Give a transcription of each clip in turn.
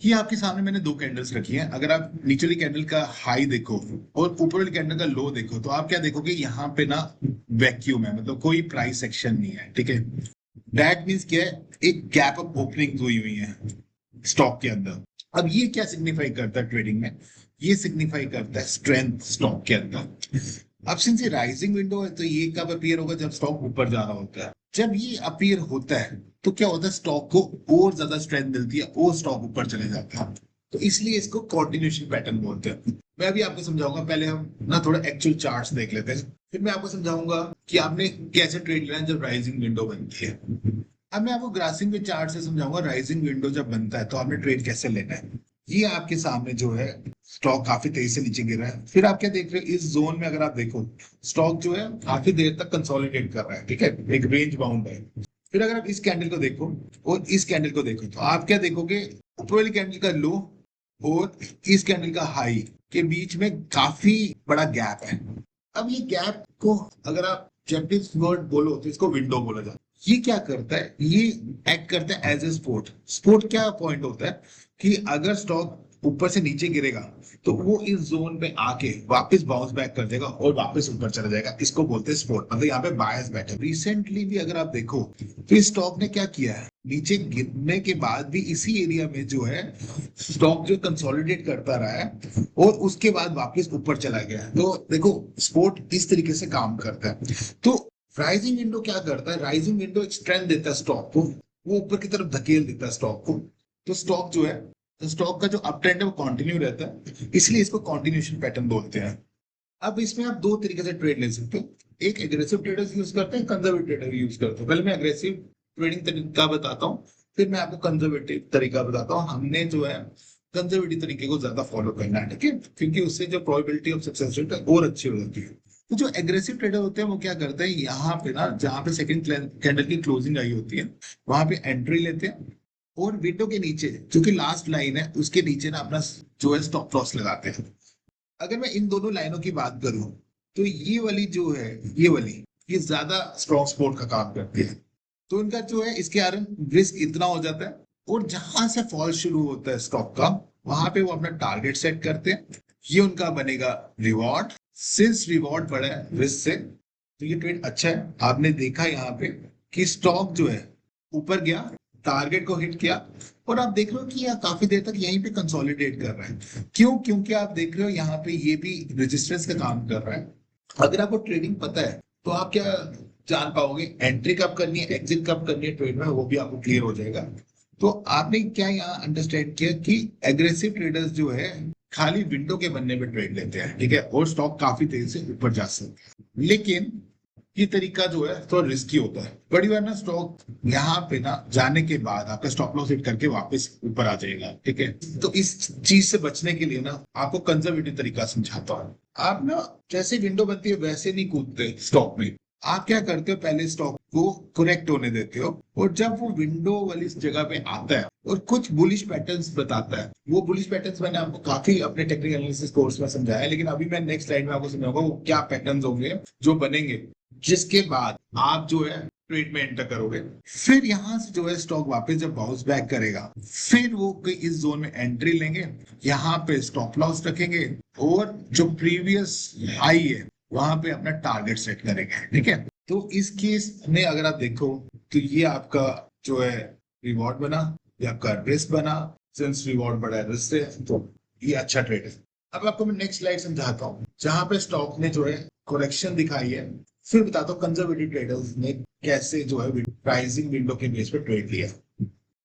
ये आपके सामने मैंने दो कैंडल्स रखी हैं। अगर आप नीचे वाली कैंडल का हाई देखो और ऊपर वाली कैंडल का लो देखो तो आप क्या देखोगे, यहाँ पे ना वैक्यूम है, मतलब कोई प्राइस एक्शन नहीं है। ठीक है, दैट मीन्स क्या है, एक गैप अप ओपनिंग हुई हुई है स्टॉक के अंदर। अब ये क्या सिग्निफाई करता है ट्रेडिंग में, ये सिग्निफाई करता है स्ट्रेंथ स्टॉक के अंदर। अब सिंस ये राइजिंग विंडो है तो ये कब अपीयर होगा, जब स्टॉक ऊपर जा रहा होता है। जब ये अपीयर होता है तो क्या होता है, स्टॉक को और ज्यादा स्ट्रेंथ मिलती है और स्टॉक ऊपर चले जाता है। तो इसलिए इसको कॉन्टिन्यूशन पैटर्न बोलते हैं। मैं अभी आपको समझाऊंगा, पहले हम ना थोड़ा एक्चुअल चार्ट्स देख लेते हैं, फिर मैं आपको समझाऊंगा कि आपने कैसे ट्रेड लेना है जब राइजिंग विंडो बनती है। अब मैं आपको ग्रासिंग के चार्ट से समझाऊंगा राइजिंग विंडो जब बनता है तो आपने ट्रेड कैसे लेना है। ये आपके सामने जो है स्टॉक काफी तेजी से नीचे गिर रहा है, फिर आप क्या देख रहे हो, इस जोन में अगर आप देखो स्टॉक जो है काफी देर तक कंसोलिडेट कर रहा है। ठीक है, एक रेंज बाउंड है। फिर अगर आप इस कैंडल को देखो और इस कैंडल को देखो तो आप क्या देखोगे, ऊपर वाली कैंडल का लो और इस कैंडल का हाई के बीच में काफी बड़ा गैप है। अब ये गैप को अगर आप जैपनीज वर्ड बोलो तो इसको विंडो बोला जाता है। ये क्या करता है, ये एक्ट करता है एज ए सपोर्ट। सपोर्ट क्या पॉइंट होता है कि अगर स्टॉक ऊपर से नीचे गिरेगा तो वो इस जोन पे आके वापस बाउंस बैक कर देगा और वापस ऊपर चला जाएगा। इसको बोलते हैं सपोर्ट, मतलब यहाँ पे बायस बैठे। रिसेंटली भी अगर आप देखो तो इस स्टॉक ने क्या किया है, नीचे गिरने के बाद भी इसी एरिया में जो है स्टॉक जो कंसोलिडेट करता रहा है और उसके बाद वापस ऊपर चला गया है। तो देखो स्पोर्ट इस तरीके से काम करता है। तो राइजिंग विंडो क्या करता है, राइजिंग विंडो एक स्ट्रेंथ देता है स्टॉक को, वो ऊपर की तरफ धकेल देता है स्टॉक को। तो स्टॉक जो है, तो स्टॉक का जो अप ट्रेंड है वो कंटिन्यू रहता है, इसलिए इसको कंटिन्यूएशन पैटर्न बोलते हैं। अब इसमें आप दो तरीके से ट्रेड ले सकते हो, एक एग्रेसिव ट्रेडर्स यूज करते हैं, कंजर्वेटिव ट्रेडर यूज करते हैं। पहले मैं एग्रेसिव ट्रेडिंग तरीका बताता हूँ, फिर मैं आपको कंजर्वेटिव तरीका बताता हूँ। हमने जो है कंजर्वेटिव तरीके को ज्यादा फॉलो करना है, ठीक है, क्योंकि उससे जो प्रोबेबिलिटी ऑफ सक्सेस रेट है और अच्छी हो जाती है। तो जो एग्रेसिव ट्रेडर होते हैं वो क्या करते हैं, यहाँ पे ना जहाँ पे सेकंड कैंडल की क्लोजिंग आई होती है वहां पे एंट्री लेते हैं और विंडो के नीचे जो कि लास्ट लाइन है उसके नीचे ना अपना जो है स्टॉप लॉस लगाते हैं। अगर मैं इन दोनों लाइनों की बात करूं तो ये वाली जो है, ये वाली, ये ज्यादा स्ट्रॉन्ग सपोर्ट का काम करती है। तो इनका जो है इसके कारण रिस्क इतना हो जाता है और जहां से फॉल शुरू होता है स्टॉक का वहां पे वो अपना टारगेट सेट करते हैं। ये उनका बनेगा रिवॉर्ड। सिंस रिवॉर्ड बड़ा है रिस्क से तो ये ट्रेड अच्छा है। आपने देखा यहाँ पे कि स्टॉक जो है ऊपर गया, टारगेट को हिट किया और आप देख रहे हो कि यह काफी देर तक यहीं पे कंसोलिडेट कर रहा है। क्यों, क्योंकि आप देख रहे हो यहाँ पे ये भी रेजिस्टेंस का काम कर रहा है। अगर आपको ट्रेडिंग पता है तो आप क्या जान पाओगे, एंट्री कब करनी है, एग्जिट कब करनी है ट्रेड में, वो भी आपको क्लियर हो जाएगा। तो आपने क्या यहाँ अंडरस्टैंड किया कि एग्रेसिव ट्रेडर्स जो है खाली विंडो के बनने में ट्रेड लेते हैं, ठीक है, और स्टॉक काफी तेजी से ऊपर जा सकते हैं। लेकिन ये तरीका जो है थोड़ा रिस्की होता है। बड़ी बार ना स्टॉक यहाँ पे ना जाने के बाद आपका स्टॉप लॉस हिट करके वापस ऊपर आ जाएगा, ठीक है। तो इस चीज से बचने के लिए ना आपको कंजर्वेटिव तरीका समझाता हूँ। आप ना जैसे विंडो बनती है वैसे नहीं कूदते स्टॉक में। आप क्या करते हो, पहले स्टॉक को करेक्ट होने देते हो और जब वो विंडो वाली इस जगह पे आता है और कुछ बुलिश पैटर्न्स बताता है, वो बुलिश पैटर्न्स मैंने आपको काफी अपने टेक्निकल एनालिसिस कोर्स में समझाया है, लेकिन अभी मैं नेक्स्ट स्लाइड में आपको समझाऊंगा वो क्या पैटर्न्स होंगे जो बनेंगे जिसके बाद आप जो है ट्रेड में एंटर करोगे। फिर यहां से जो है स्टॉक वापस जब बाउंस बैक करेगा फिर वो इस जोन में एंट्री लेंगे, यहाँ पे स्टॉप लॉस रखेंगे और जो प्रीवियस हाई है वहां पे अपना टारगेट सेट करेंगे, ठीक है। तो इस केस में अगर आप देखो तो ये आपका जो है रिवॉर्ड बना, ये आपका रिस्क बना। सिंस रिवॉर्ड बड़ा है रिस्क है तो ये अच्छा ट्रेड है। अब आपको मैं नेक्स्ट स्लाइड समझाता हूँ जहां पे स्टॉक ने जो है करेक्शन दिखाई है, फिर बताता हूँ कंजर्वेटिव ट्रेडर्स ने कैसे जो है प्राइसिंग विंडो के बेस पे ट्रेड लिया।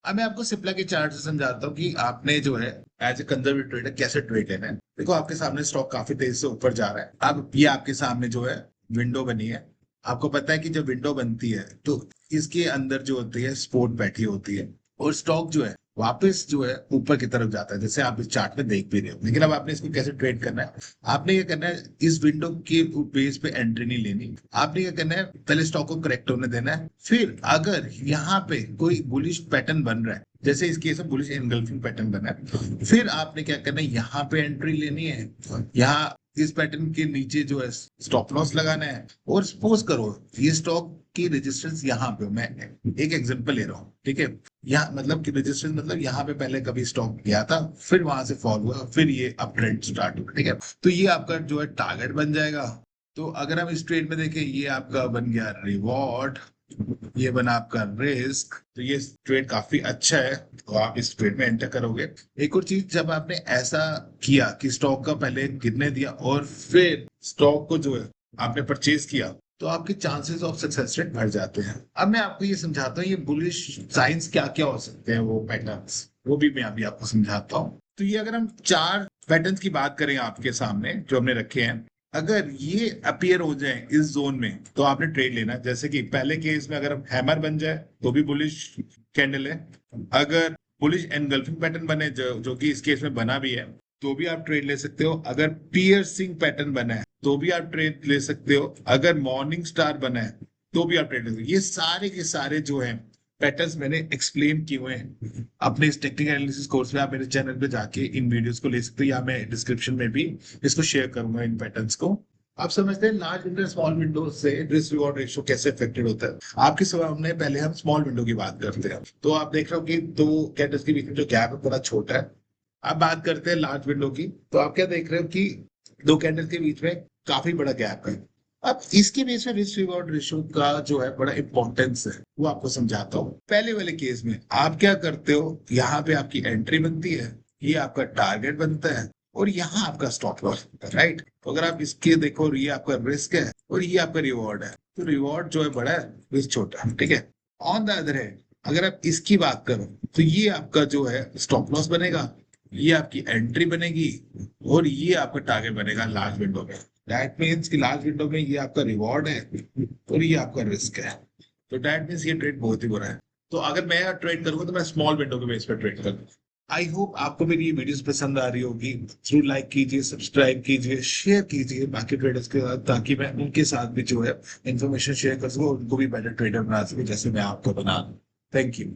अब मैं आपको सिप्ला के चार्ट से समझाता हूँ कि आपने जो है एज ए कंजर्वेटिव ट्रेडर कैसे ट्रेड लेना है। देखो आपके सामने स्टॉक काफी तेजी से ऊपर जा रहा है। अब ये आपके सामने जो है विंडो बनी है। आपको पता है कि जब विंडो बनती है तो इसके अंदर जो होती है सपोर्ट बैठी होती है और स्टॉक जो है वापस जो है ऊपर की तरफ जाता है, जैसे आप इस चार्ट में देख भी रहे हो। लेकिन अब आपने इसको कैसे ट्रेड करना है, आपने ये करना है इस विंडो के बेस पे एंट्री नहीं लेनी। आपने ये करना है पहले स्टॉक को करेक्ट होने देना है, फिर अगर यहाँ पे कोई बुलिश पैटर्न बन रहा है, जैसे इस केस में बुलिश एनगल्फिंग पैटर्न बना है, फिर आपने क्या करना है, यहाँ पे एंट्री लेनी है, यहाँ इस पैटर्न के नीचे जो है स्टॉप लॉस लगाना है। और सपोज करो ये स्टॉक की रेजिस्टेंस यहाँ पे, मैं एक एग्जांपल ले रहा हूँ, ठीक है, यहाँ मतलब कि रेजिस्टेंस मतलब यहाँ पे पहले कभी स्टॉक गया था, फिर वहां से फॉल हुआ, फिर ये अप ट्रेंड स्टार्ट हुआ, ठीक है। तो ये आपका जो है टारगेट बन जाएगा। तो अगर हम इस ट्रेड में देखें, ये आपका बन गया रिवॉर्ड, ये बना आपका रिस्क। तो ये ट्रेड काफी अच्छा है, तो आप इस ट्रेड में एंटर करोगे। एक और चीज, जब आपने ऐसा किया कि स्टॉक का पहले गिरने दिया और फिर स्टॉक को जो है आपने परचेज किया, तो आपके चांसेस ऑफ सक्सेस रेट बढ़ जाते हैं। अब मैं आपको ये समझाता हूँ ये बुलिश साइंस क्या क्या हो सकते हैं, वो पैटर्न्स वो भी मैं अभी आपको समझाता हूँ। तो ये अगर हम 4 पैटर्न्स की बात करें आपके सामने जो हमने रखे हैं, अगर ये अपीयर हो जाए इस जोन में तो आपने ट्रेड लेना है। जैसे कि पहले केस में अगर हैमर बन जाए तो भी बुलिश कैंडल है, अगर बुलिश एनगल्फिंग पैटर्न बने जो कि इस केस में बना भी है, तो भी आप ट्रेड ले सकते हो। अगर पियर्सिंग पैटर्न बना है तो भी आप ट्रेड ले सकते हो। अगर मॉर्निंग स्टार बना है तो भी आप ट्रेड ले सकते हो। ये सारे के सारे जो है पैटर्न्स मैंने एक्सप्लेन किए हुए हैं अपने इस टेक्निकल एनालिसिस कोर्स में। आप मेरे चैनल पे जाके इन वीडियोस को ले सकते हो, या मैं डिस्क्रिप्शन में भी इसको शेयर करूंगा इन पैटर्न्स को। आप समझते हैं लार्ज विंडो स्मॉल विंडो से रिस्क रिवॉर्ड रेशियो कैसे अफेक्टेड होता है। आपके सामने पहले हम स्मॉल विंडो की बात करते हैं। तो आप देख रहे हो कि दो कैंडल्स के बीच में जो गैप है बड़ा छोटा है। अब बात करते हैं लार्ज विंडो की, तो आप क्या देख रहे हो कि दो कैंडल के बीच में काफी बड़ा गैप है। अब इसके बेस में रिस्क रिवॉर्ड रेशियो का जो है बड़ा इंपॉर्टेंस है, वो आपको समझाता हूँ। पहले वाले केस में आप क्या करते हो, यहाँ पे आपकी एंट्री बनती है, ये आपका टारगेट बनता है, और यहाँ आपका स्टॉप लॉस बनता है, राइट। तो अगर आप इसके देखो, ये आपका रिस्क है और ये आपका रिवॉर्ड है। तो रिवॉर्ड जो है बड़ा है, रिस्क छोटा है, ठीक है। ऑन द अदर हैंड अगर आप इसकी बात करो तो ये आपका जो है स्टॉप लॉस बनेगा, ये आपकी एंट्री बनेगी, और ये आपका टारगेट बनेगा लार्ज विंडो में। दैट मीन्स कि लार्ज विंडो में ये आपका रिवॉर्ड है और ये आपका रिस्क है। तो दैट मीन्स ये ट्रेड बहुत ही बुरा है। तो अगर मैं ट्रेड करूंगा तो मैं स्मॉल विंडो के बेस पर ट्रेड करूंगा। आई होप आपको मेरी ये वीडियोस पसंद आ रही होगी। जरूर लाइक कीजिए, सब्सक्राइब कीजिए, शेयर कीजिए बाकी ट्रेडर्स के साथ, ताकि मैं उनके साथ भी जो है इन्फॉर्मेशन शेयर कर सकूं और उनको भी बेटर ट्रेडर बना सकूं जैसे मैं आपको बना दूं। Thank you.